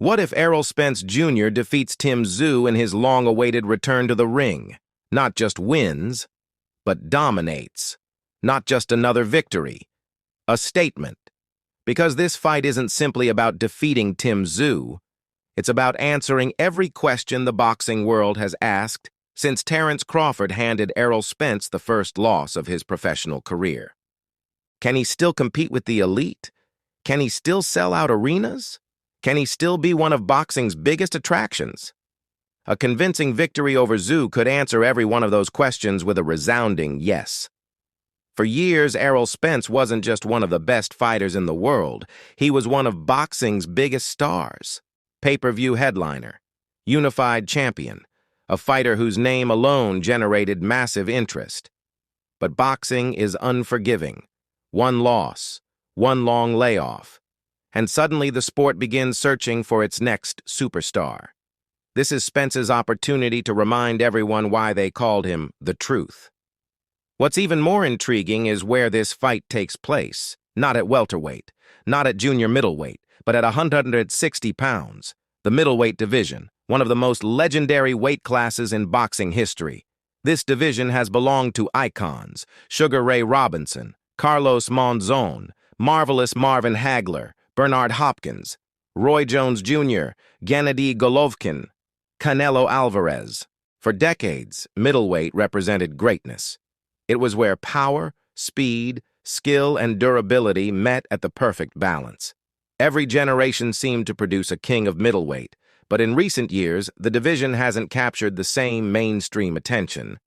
What if Errol Spence Jr. defeats Tim Tszyu in his long-awaited return to the ring? Not just wins, but dominates. Not just another victory. A statement. Because this fight isn't simply about defeating Tim Tszyu. It's about answering every question the boxing world has asked since Terence Crawford handed Errol Spence the first loss of his professional career. Can he still compete with the elite? Can he still sell out arenas? Can he still be one of boxing's biggest attractions? A convincing victory over Tszyu could answer every one of those questions with a resounding yes. For years, Errol Spence wasn't just one of the best fighters in the world. He was one of boxing's biggest stars. Pay-per-view headliner, unified champion, a fighter whose name alone generated massive interest. But boxing is unforgiving. One loss, one long layoff, and suddenly the sport begins searching for its next superstar. This is Spence's opportunity to remind everyone why they called him the Truth. What's even more intriguing is where this fight takes place. Not at welterweight, not at junior middleweight, but at 160 pounds, the middleweight division, one of the most legendary weight classes in boxing history. This division has belonged to icons, Sugar Ray Robinson, Carlos Monzon, Marvelous Marvin Hagler, Bernard Hopkins, Roy Jones Jr., Gennady Golovkin, Canelo Alvarez. For decades, middleweight represented greatness. It was where power, speed, skill, and durability met at the perfect balance. Every generation seemed to produce a king of middleweight, but in recent years, the division hasn't captured the same mainstream attention.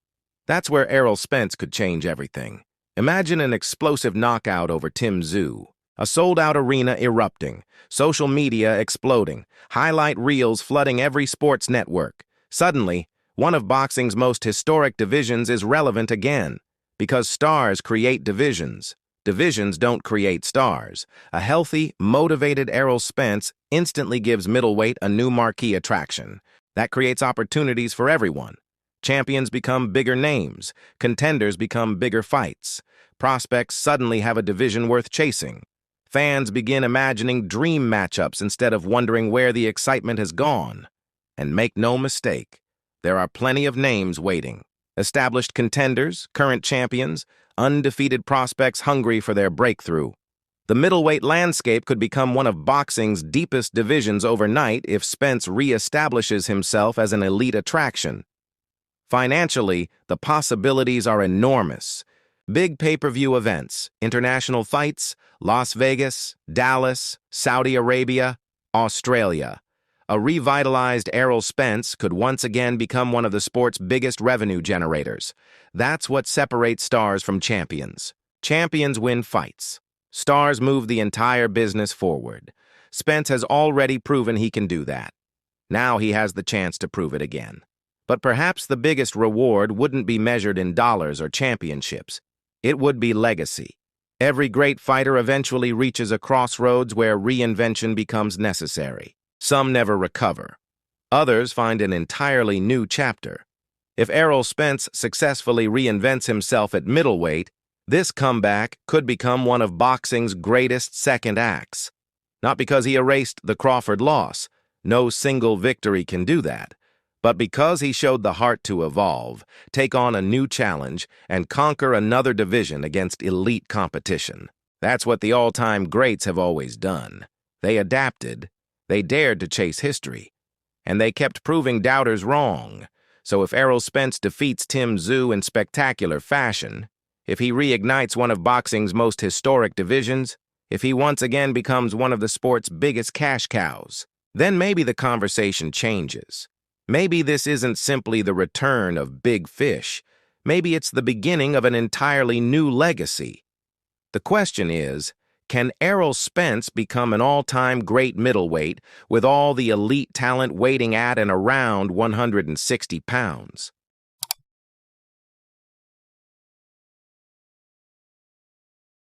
That's where Errol Spence could change everything. Imagine an explosive knockout over Tim Tszyu. A sold-out arena erupting, social media exploding, highlight reels flooding every sports network. Suddenly, one of boxing's most historic divisions is relevant again. Because stars create divisions. Divisions don't create stars. A healthy, motivated Errol Spence instantly gives middleweight a new marquee attraction. That creates opportunities for everyone. Champions become bigger names. Contenders become bigger fights. Prospects suddenly have a division worth chasing. Fans begin imagining dream matchups instead of wondering where the excitement has gone. And make no mistake, there are plenty of names waiting. Established contenders, current champions, undefeated prospects hungry for their breakthrough. The middleweight landscape could become one of boxing's deepest divisions overnight if Spence reestablishes himself as an elite attraction. Financially, the possibilities are enormous. Big pay-per-view events, international fights, Las Vegas, Dallas, Saudi Arabia, Australia. A revitalized Errol Spence could once again become one of the sport's biggest revenue generators. That's what separates stars from champions. Champions win fights. Stars move the entire business forward. Spence has already proven he can do that. Now he has the chance to prove it again. But perhaps the biggest reward wouldn't be measured in dollars or championships. It would be legacy. Every great fighter eventually reaches a crossroads where reinvention becomes necessary. Some never recover. Others find an entirely new chapter. If Errol Spence successfully reinvents himself at middleweight, this comeback could become one of boxing's greatest second acts. Not because he erased the Crawford loss. No single victory can do that. But because he showed the heart to evolve, take on a new challenge, and conquer another division against elite competition. That's what the all-time greats have always done. They adapted. They dared to chase history. And they kept proving doubters wrong. So if Errol Spence defeats Tim Tszyu in spectacular fashion, if he reignites one of boxing's most historic divisions, if he once again becomes one of the sport's biggest cash cows, then maybe the conversation changes. Maybe this isn't simply the return of big fish. Maybe it's the beginning of an entirely new legacy. The question is, can Errol Spence become an all-time great middleweight with all the elite talent waiting at and around 160 pounds?